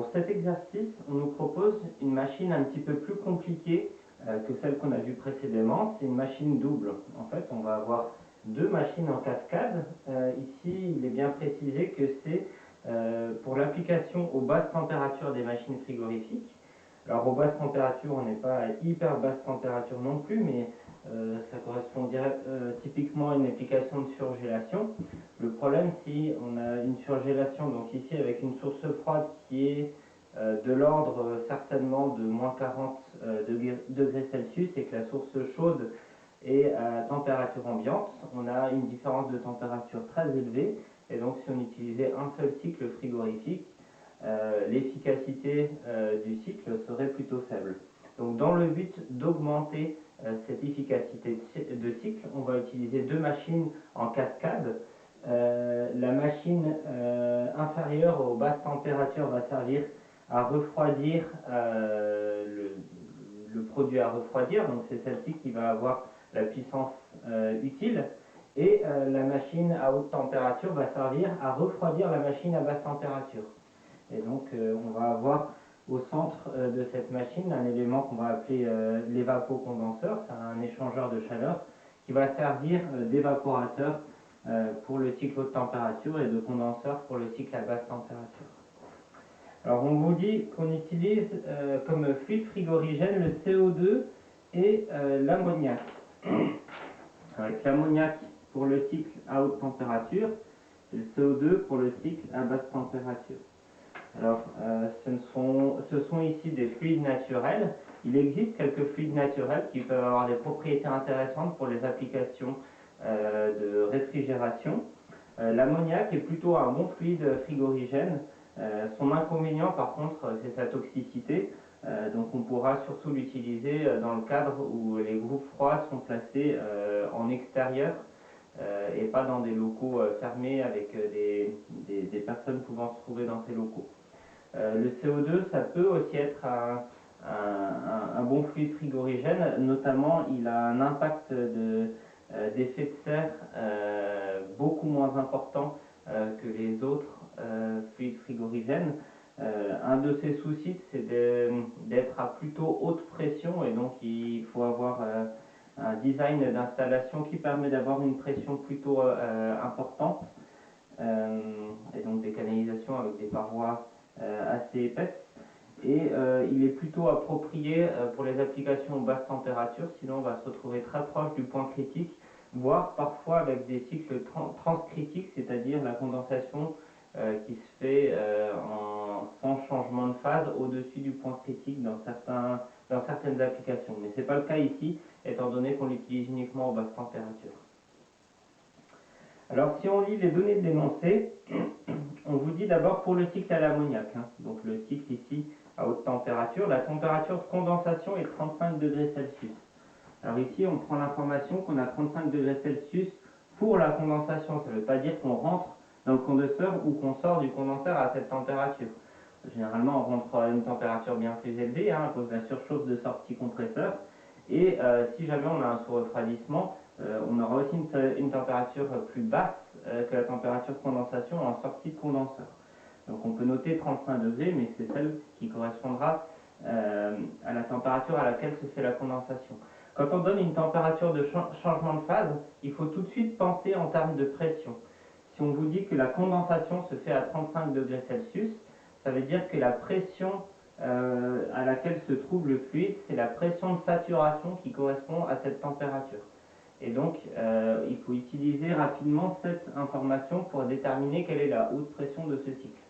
Pour cet exercice, on nous propose une machine un petit peu plus compliquée que celle qu'on a vue précédemment. C'est une machine double. En fait, on va avoir deux machines en cascade. Ici, il est bien précisé que c'est pour l'application aux basses températures des machines frigorifiques. Alors, aux basses températures, on n'est pas à hyper basse température non plus, mais ça correspondrait typiquement à une application de surgélation. Le problème, si on a une surgélation, donc ici avec une source froide qui est de l'ordre certainement de moins 40 degrés Celsius et que la source chaude est à température ambiante, on a une différence de température très élevée, et donc si on utilisait un seul cycle frigorifique, l'efficacité du cycle serait plutôt faible. Donc dans le but d'augmenter cette efficacité de cycle, on va utiliser deux machines en cascade. La machine inférieure aux basses températures va servir à refroidir le produit à refroidir, donc c'est celle-ci qui va avoir la puissance utile, et la machine à haute température va servir à refroidir la machine à basse température. Et donc on va avoir au centre de cette machine un élément qu'on va appeler l'évapocondenseur, c'est un échangeur de chaleur qui va servir d'évaporateur pour le cycle haute température et de condenseur pour le cycle à basse température. Alors on vous dit qu'on utilise comme fluide frigorigène le CO2 et l'ammoniac. Avec l'ammoniac pour le cycle à haute température et le CO2 pour le cycle à basse température. Alors, ce sont ici des fluides naturels. Il existe quelques fluides naturels qui peuvent avoir des propriétés intéressantes pour les applications de réfrigération. L'ammoniac est plutôt un bon fluide frigorigène. Son inconvénient, par contre, c'est sa toxicité. Donc, on pourra surtout l'utiliser dans le cadre où les groupes froids sont placés en extérieur et pas dans des locaux fermés avec des personnes pouvant se trouver dans ces locaux. Le CO2, ça peut aussi être un bon fluide frigorigène, notamment il a un impact d'effet de serre beaucoup moins important que les autres fluides frigorigènes. Un de ses soucis, c'est d'être à plutôt haute pression, et donc il faut avoir un design d'installation qui permet d'avoir une pression plutôt importante, et donc des canalisations avec des parois assez épaisse, et il est plutôt approprié pour les applications aux basses températures, sinon on va se retrouver très proche du point critique, voire parfois avec des cycles transcritiques, c'est-à-dire la condensation qui se fait sans changement de phase au-dessus du point critique dans certaines applications. Mais ce n'est pas le cas ici, étant donné qu'on l'utilise uniquement aux basses températures. Alors si on lit les données de l'énoncé, on vous dit d'abord pour le cycle à l'ammoniac, donc le cycle ici à haute température, la température de condensation est 35 degrés Celsius. Alors ici on prend l'information qu'on a 35 degrés Celsius pour la condensation, ça ne veut pas dire qu'on rentre dans le condenseur ou qu'on sort du condenseur à cette température. Généralement on rentre à une température bien plus élevée à cause de la surchauffe de sortie compresseur, et si jamais on a un sous-refroidissement, on aura aussi une température plus basse que la température de condensation en sortie de condenseur. Donc on peut noter 35 degrés, mais c'est celle qui correspondra à la température à laquelle se fait la condensation. Quand on donne une température de changement de phase, il faut tout de suite penser en termes de pression. Si on vous dit que la condensation se fait à 35 degrés Celsius, ça veut dire que la pression à laquelle se trouve le fluide, c'est la pression de saturation qui correspond à cette température. Et donc, il faut utiliser rapidement cette information pour déterminer quelle est la haute pression de ce cycle.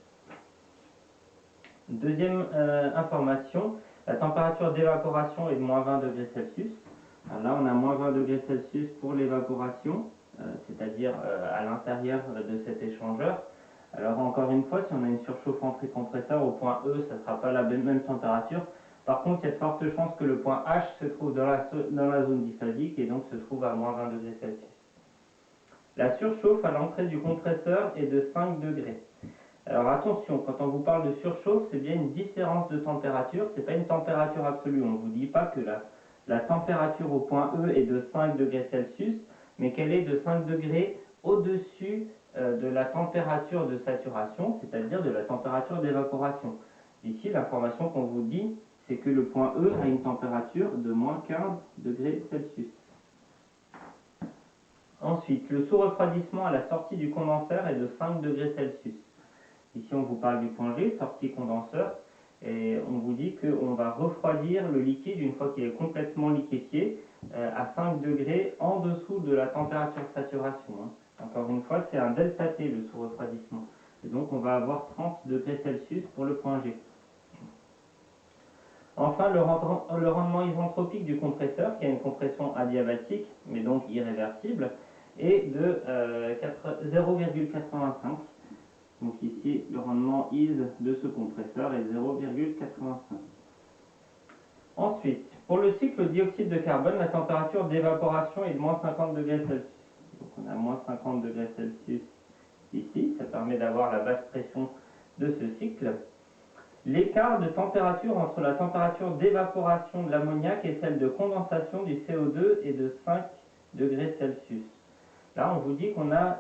Deuxième information, la température d'évaporation est de moins 20 degrés Celsius. Alors là, on a moins 20 degrés Celsius pour l'évaporation, c'est-à-dire à l'intérieur de cet échangeur. Alors encore une fois, si on a une surchauffe entrée compresseur au point E, ça ne sera pas la même température. Par contre, il y a de fortes chances que le point H se trouve dans la zone diphasique et donc se trouve à moins 20 degrés Celsius. La surchauffe à l'entrée du compresseur est de 5 degrés. Alors attention, quand on vous parle de surchauffe, c'est bien une différence de température, ce n'est pas une température absolue. On ne vous dit pas que la température au point E est de 5 degrés Celsius, mais qu'elle est de 5 degrés au-dessus de la température de saturation, c'est-à-dire de la température d'évaporation. Ici, l'information qu'on vous dit, c'est que le point E a une température de moins 15 degrés Celsius. Ensuite, le sous-refroidissement à la sortie du condenseur est de 5 degrés Celsius. Ici, on vous parle du point G, sortie condenseur, et on vous dit qu'on va refroidir le liquide une fois qu'il est complètement liquéfié à 5 degrés en dessous de la température de saturation. Encore une fois, c'est un delta T, le sous-refroidissement. Et donc, on va avoir 30 degrés Celsius pour le point G. Enfin, le rendement isentropique du compresseur, qui a une compression adiabatique, mais donc irréversible, est de 0,85. Donc ici, le rendement is de ce compresseur est 0,85. Ensuite, pour le cycle dioxyde de carbone, la température d'évaporation est de moins 50 degrés Celsius. Donc on a moins 50 degrés Celsius ici, ça permet d'avoir la basse pression de ce cycle. L'écart de température entre la température d'évaporation de l'ammoniac et celle de condensation du CO2 est de 5 degrés Celsius. Là, on vous dit qu'on a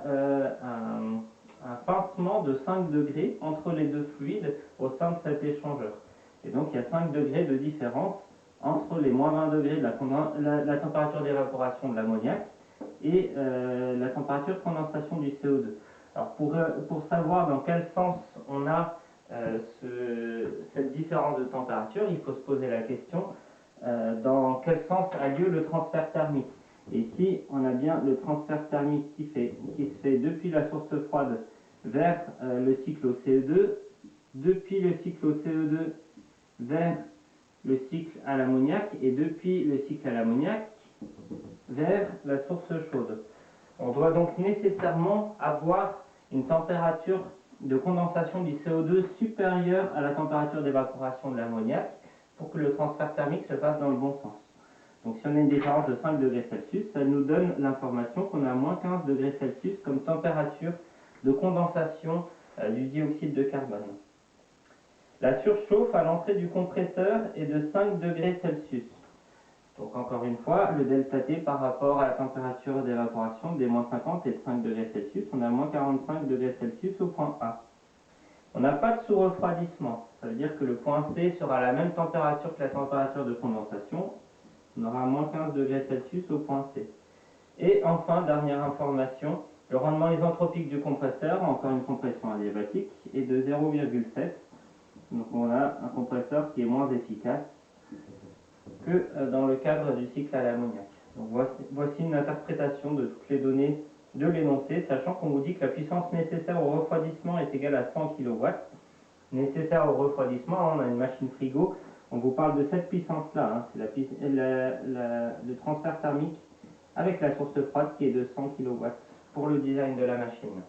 un pincement de 5 degrés entre les deux fluides au sein de cet échangeur. Et donc, il y a 5 degrés de différence entre les moins 20 degrés de la température d'évaporation de l'ammoniac et la température de condensation du CO2. Alors, pour savoir dans quel sens on a cette différence de température, il faut se poser la question dans quel sens a lieu le transfert thermique. Et ici, on a bien le transfert thermique qui se fait depuis la source froide vers le cycle au CO2, depuis le cycle au CO2 vers le cycle à l'ammoniac et depuis le cycle à l'ammoniac vers la source chaude. On doit donc nécessairement avoir une température de condensation du CO2 supérieure à la température d'évaporation de l'ammoniac pour que le transfert thermique se fasse dans le bon sens. Donc si on a une différence de 5 degrés Celsius, ça nous donne l'information qu'on a moins 15 degrés Celsius comme température de condensation du dioxyde de carbone. La surchauffe à l'entrée du compresseur est de 5 degrés Celsius. Donc encore une fois, le delta T par rapport à la température d'évaporation des moins 50 est de 5 degrés Celsius. On a moins 45 degrés Celsius au point A. On n'a pas de sous-refroidissement. Ça veut dire que le point C sera à la même température que la température de condensation. On aura moins 15 degrés Celsius au point C. Et enfin, dernière information, le rendement isentropique du compresseur, encore une compression adiabatique, est de 0,7. Donc on a un compresseur qui est moins efficace que dans le cadre du cycle à l'ammoniac. Donc voici une interprétation de toutes les données de l'énoncé, sachant qu'on vous dit que la puissance nécessaire au refroidissement est égale à 100 kW. Nécessaire au refroidissement, on a une machine frigo, on vous parle de cette puissance-là, c'est le transfert thermique avec la source froide qui est de 100 kW pour le design de la machine.